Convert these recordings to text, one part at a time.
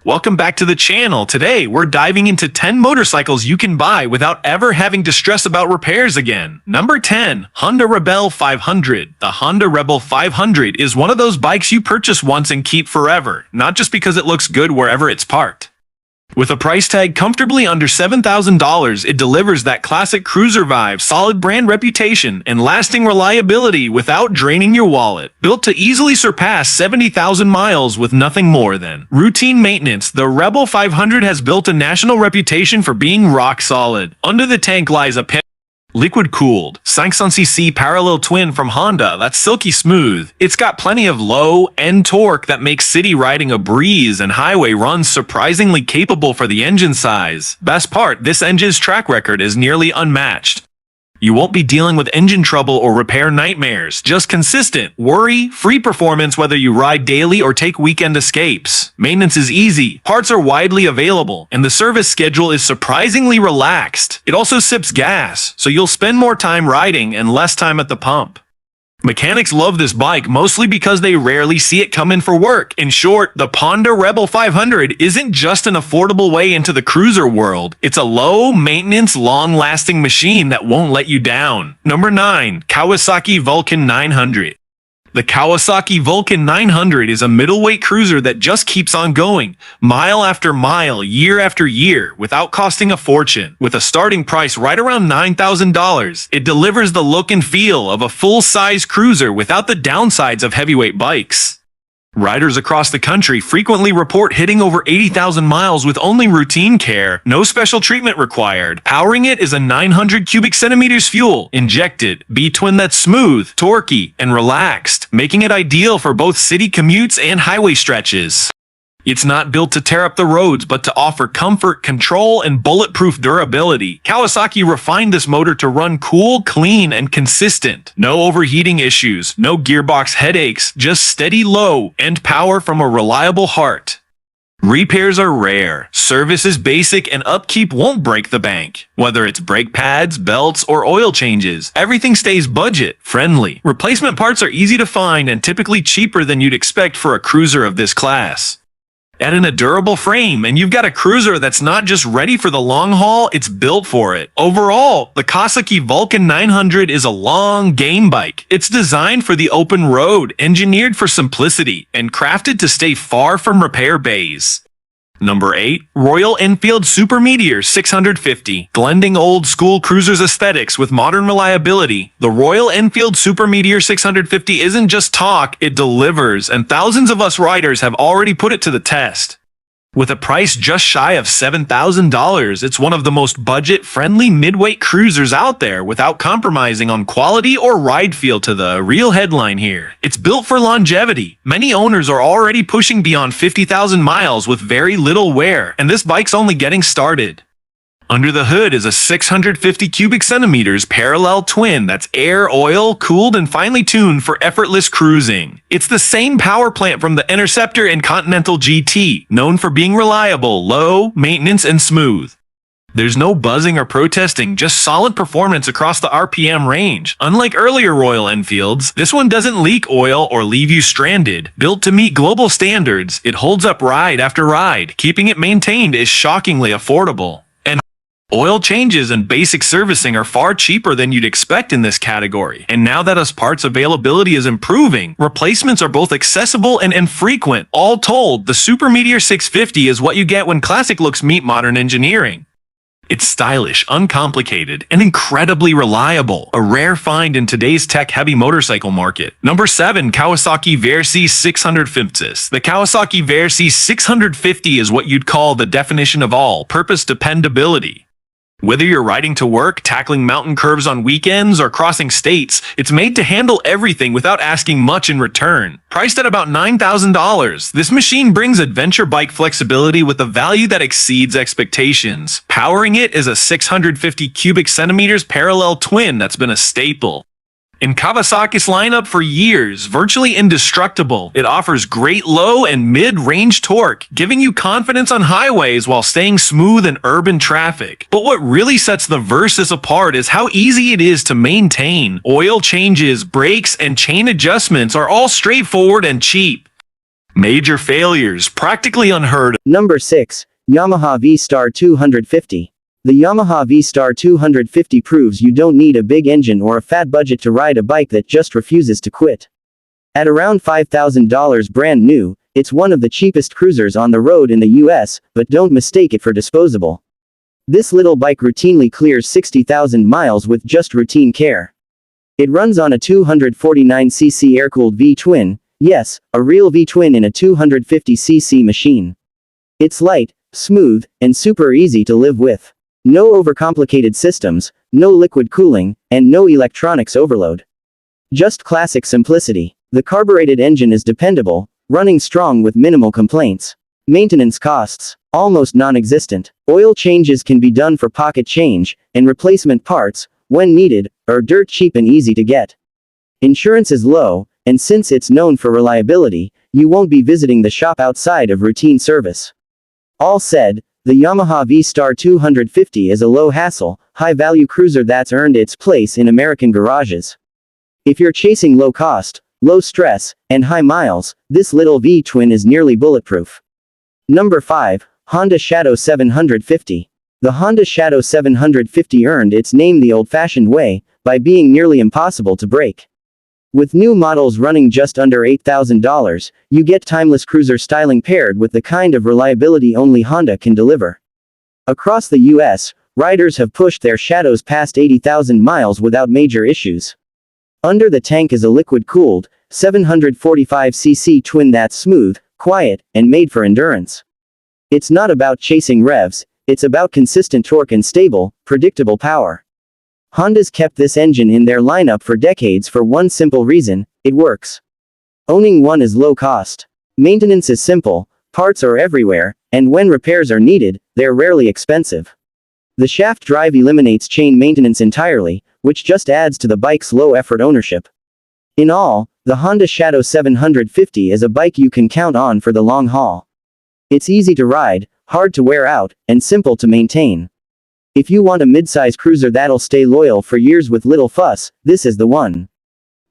Welcome back to the channel. Today, we're diving into 10 motorcycles you can buy without ever having to stress about repairs again. Number 10. Honda Rebel 500. The Honda Rebel 500 is one of those bikes you purchase once and keep forever, not just because it looks good wherever it's parked. With a price tag comfortably under $7,000, it delivers that classic cruiser vibe, solid brand reputation, and lasting reliability without draining your wallet. Built to easily surpass 70,000 miles with nothing more than routine maintenance, the Rebel 500 has built a national reputation for being rock solid. Under the tank lies a liquid-cooled 500cc parallel twin from Honda that's silky smooth. It's got plenty of low-end torque that makes city riding a breeze and highway runs surprisingly capable for the engine size. Best part, this engine's track record is nearly unmatched. You won't be dealing with engine trouble or repair nightmares, just consistent, worry-free performance whether you ride daily or take weekend escapes. Maintenance is easy, parts are widely available, and the service schedule is surprisingly relaxed. It also sips gas, so you'll spend more time riding and less time at the pump. Mechanics love this bike mostly because they rarely see it come in for work. In short, the Honda Rebel 500 isn't just an affordable way into the cruiser world. It's a low-maintenance, long-lasting machine that won't let you down. Number 9. Kawasaki Vulcan 900. The Kawasaki Vulcan 900 is a middleweight cruiser that just keeps on going, mile after mile, year after year, without costing a fortune. With a starting price right around $9,000, it delivers the look and feel of a full-size cruiser without the downsides of heavyweight bikes. Riders across the country frequently report hitting over 80,000 miles with only routine care, no special treatment required. Powering it is a 900 cubic centimeters fuel injected B-twin that's smooth, torquey, and relaxed, making it ideal for both city commutes and highway stretches. It's not built to tear up the roads, but to offer comfort, control, and bulletproof durability. Kawasaki refined this motor to run cool, clean, and consistent. No overheating issues, no gearbox headaches, just steady low-end power from a reliable heart. Repairs are rare, service is basic, and upkeep won't break the bank. Whether it's brake pads, belts, or oil changes, everything stays budget-friendly. Replacement parts are easy to find and typically cheaper than you'd expect for a cruiser of this class. Add in a durable frame, and you've got a cruiser that's not just ready for the long haul, it's built for it. Overall, the Kawasaki Vulcan 900 is a long game bike. It's designed for the open road, engineered for simplicity, and crafted to stay far from repair bays. Number 8. Royal Enfield Super Meteor 650. Blending old-school cruisers aesthetics with modern reliability, the Royal Enfield Super Meteor 650 isn't just talk, it delivers, and thousands of us riders have already put it to the test. With a price just shy of $7,000, it's one of the most budget-friendly midweight cruisers out there without compromising on quality or ride feel. To the real headline here. It's built for longevity. Many owners are already pushing beyond 50,000 miles with very little wear, and this bike's only getting started. Under the hood is a 650 cubic centimeters parallel twin that's air, oil, cooled, and finely tuned for effortless cruising. It's the same power plant from the Interceptor and Continental GT, known for being reliable, low maintenance, and smooth. There's no buzzing or protesting, just solid performance across the RPM range. Unlike earlier Royal Enfields, this one doesn't leak oil or leave you stranded. Built to meet global standards, it holds up ride after ride. Keeping it maintained is shockingly affordable. Oil changes and basic servicing are far cheaper than you'd expect in this category. And now that us parts availability is improving, replacements are both accessible and infrequent. All told, the Super Meteor 650 is what you get when classic looks meet modern engineering. It's stylish, uncomplicated, and incredibly reliable. A rare find in today's tech-heavy motorcycle market. Number 7. Kawasaki Versys 650. The Kawasaki Versys 650 is what you'd call the definition of all-purpose dependability. Whether you're riding to work, tackling mountain curves on weekends, or crossing states, it's made to handle everything without asking much in return. Priced at about $9,000, this machine brings adventure bike flexibility with a value that exceeds expectations. Powering it is a 650 cubic centimeters parallel twin that's been a staple in Kawasaki's lineup for years. Virtually indestructible, it offers great low and mid-range torque, giving you confidence on highways while staying smooth in urban traffic. But what really sets the Versys apart is how easy it is to maintain. Oil changes, brakes, and chain adjustments are all straightforward and cheap. Major failures, practically unheard of. Number 6. Yamaha V Star 250. The Yamaha V Star 250 proves you don't need a big engine or a fat budget to ride a bike that just refuses to quit. At around $5,000 brand new, it's one of the cheapest cruisers on the road in the US, but don't mistake it for disposable. This little bike routinely clears 60,000 miles with just routine care. It runs on a 249cc air-cooled V-twin, yes, a real V-twin in a 250cc machine. It's light, smooth, and super easy to live with. No overcomplicated systems, no liquid cooling, and no electronics overload. Just classic simplicity. The carbureted engine is dependable, running strong with minimal complaints. Maintenance costs, almost non-existent. Oil changes can be done for pocket change, and replacement parts, when needed, are dirt cheap and easy to get. Insurance is low, and since it's known for reliability, you won't be visiting the shop outside of routine service. All said, the Yamaha V Star 250 is a low-hassle, high-value cruiser that's earned its place in American garages. If you're chasing low cost, low stress, and high miles, this little V-twin is nearly bulletproof. Number 5. Honda Shadow 750. The Honda Shadow 750 earned its name the old-fashioned way, by being nearly impossible to break. With new models running just under $8,000, you get timeless cruiser styling paired with the kind of reliability only Honda can deliver. Across the US, riders have pushed their Shadows past 80,000 miles without major issues. Under the tank is a liquid-cooled, 745cc twin that's smooth, quiet, and made for endurance. It's not about chasing revs, it's about consistent torque and stable, predictable power. Honda's kept this engine in their lineup for decades for one simple reason: it works. Owning one is low cost. Maintenance is simple, parts are everywhere, and when repairs are needed, they're rarely expensive. The shaft drive eliminates chain maintenance entirely, which just adds to the bike's low-effort ownership. In all, the Honda Shadow 750 is a bike you can count on for the long haul. It's easy to ride, hard to wear out, and simple to maintain. If you want a midsize cruiser that'll stay loyal for years with little fuss, this is the one.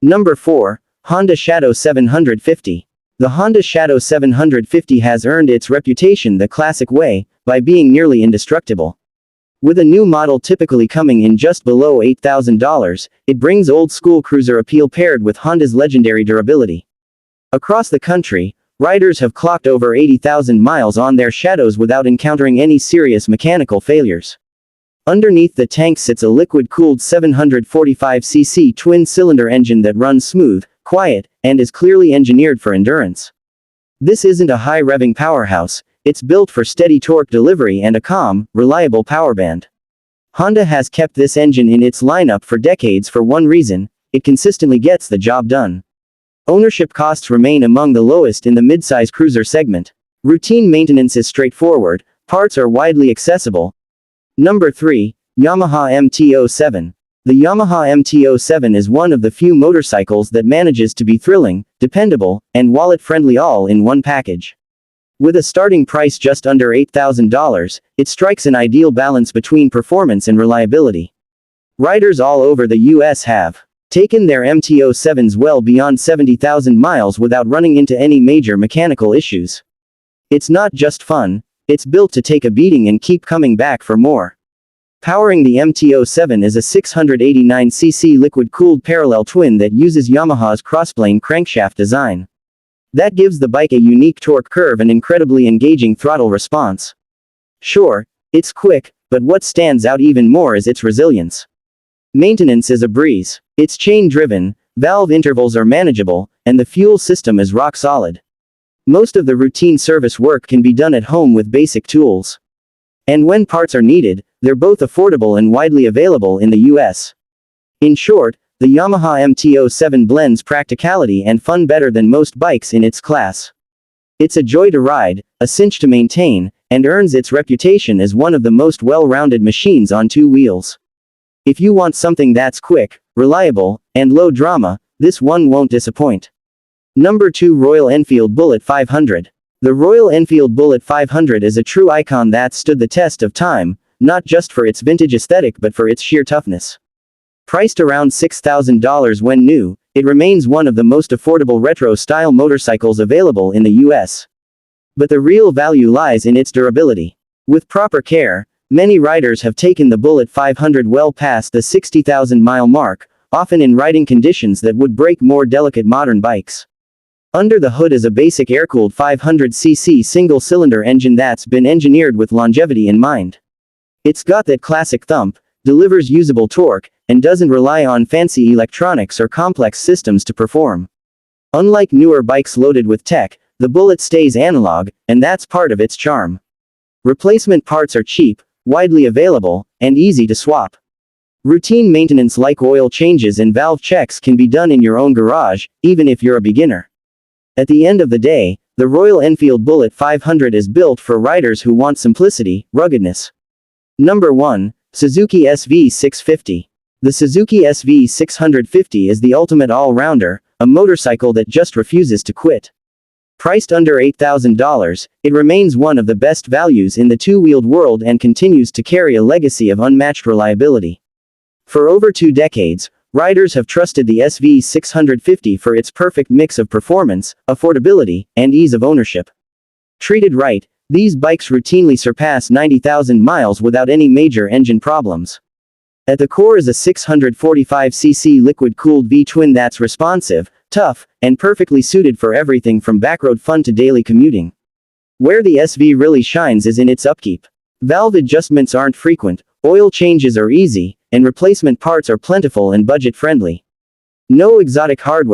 Number 4. Honda Shadow 750. The Honda Shadow 750 has earned its reputation the classic way, by being nearly indestructible. With a new model typically coming in just below $8,000, it brings old-school cruiser appeal paired with Honda's legendary durability. Across the country, riders have clocked over 80,000 miles on their Shadows without encountering any serious mechanical failures. Underneath the tank sits a liquid-cooled 745cc twin-cylinder engine that runs smooth, quiet, and is clearly engineered for endurance. This isn't a high-revving powerhouse, it's built for steady torque delivery and a calm, reliable power band. Honda has kept this engine in its lineup for decades for one reason: it consistently gets the job done. Ownership costs remain among the lowest in the midsize cruiser segment. Routine maintenance is straightforward, parts are widely accessible. Number 3. Yamaha MT-07. The Yamaha MT-07 is one of the few motorcycles that manages to be thrilling, dependable, and wallet-friendly all in one package. With a starting price just under $8,000, it strikes an ideal balance between performance and reliability. Riders all over the US have taken their MT-07s well beyond 70,000 miles without running into any major mechanical issues. It's not just fun, it's built to take a beating and keep coming back for more. Powering the MT-07 is a 689cc liquid-cooled parallel twin that uses Yamaha's crossplane crankshaft design. That gives the bike a unique torque curve and incredibly engaging throttle response. Sure, it's quick, but what stands out even more is its resilience. Maintenance is a breeze. It's chain-driven, valve intervals are manageable, and the fuel system is rock solid. Most of the routine service work can be done at home with basic tools. And when parts are needed, they're both affordable and widely available in the US. In short, the Yamaha MT-07 blends practicality and fun better than most bikes in its class. It's a joy to ride, a cinch to maintain, and earns its reputation as one of the most well-rounded machines on two wheels. If you want something that's quick, reliable, and low drama, this one won't disappoint. Number 2. Royal Enfield Bullet 500. The Royal Enfield Bullet 500 is a true icon that stood the test of time, not just for its vintage aesthetic but for its sheer toughness. Priced around $6,000 when new, it remains one of the most affordable retro-style motorcycles available in the US. But the real value lies in its durability. With proper care, many riders have taken the Bullet 500 well past the 60,000-mile mark, often in riding conditions that would break more delicate modern bikes. Under the hood is a basic air-cooled 500cc single-cylinder engine that's been engineered with longevity in mind. It's got that classic thump, delivers usable torque, and doesn't rely on fancy electronics or complex systems to perform. Unlike newer bikes loaded with tech, the Bullet stays analog, and that's part of its charm. Replacement parts are cheap, widely available, and easy to swap. Routine maintenance like oil changes and valve checks can be done in your own garage, even if you're a beginner. At the end of the day, the Royal Enfield Bullet 500 is built for riders who want simplicity, ruggedness. Number 1. Suzuki SV650. The Suzuki SV650 is the ultimate all-rounder, a motorcycle that just refuses to quit. Priced under $8,000, it remains one of the best values in the two-wheeled world and continues to carry a legacy of unmatched reliability. For over 2 decades, riders have trusted the SV650 for its perfect mix of performance, affordability, and ease of ownership. Treated right, these bikes routinely surpass 90,000 miles without any major engine problems. At the core is a 645cc liquid-cooled V-twin that's responsive, tough, and perfectly suited for everything from backroad fun to daily commuting. Where the SV really shines is in its upkeep. Valve adjustments aren't frequent, oil changes are easy, and replacement parts are plentiful and budget-friendly. No exotic hardware.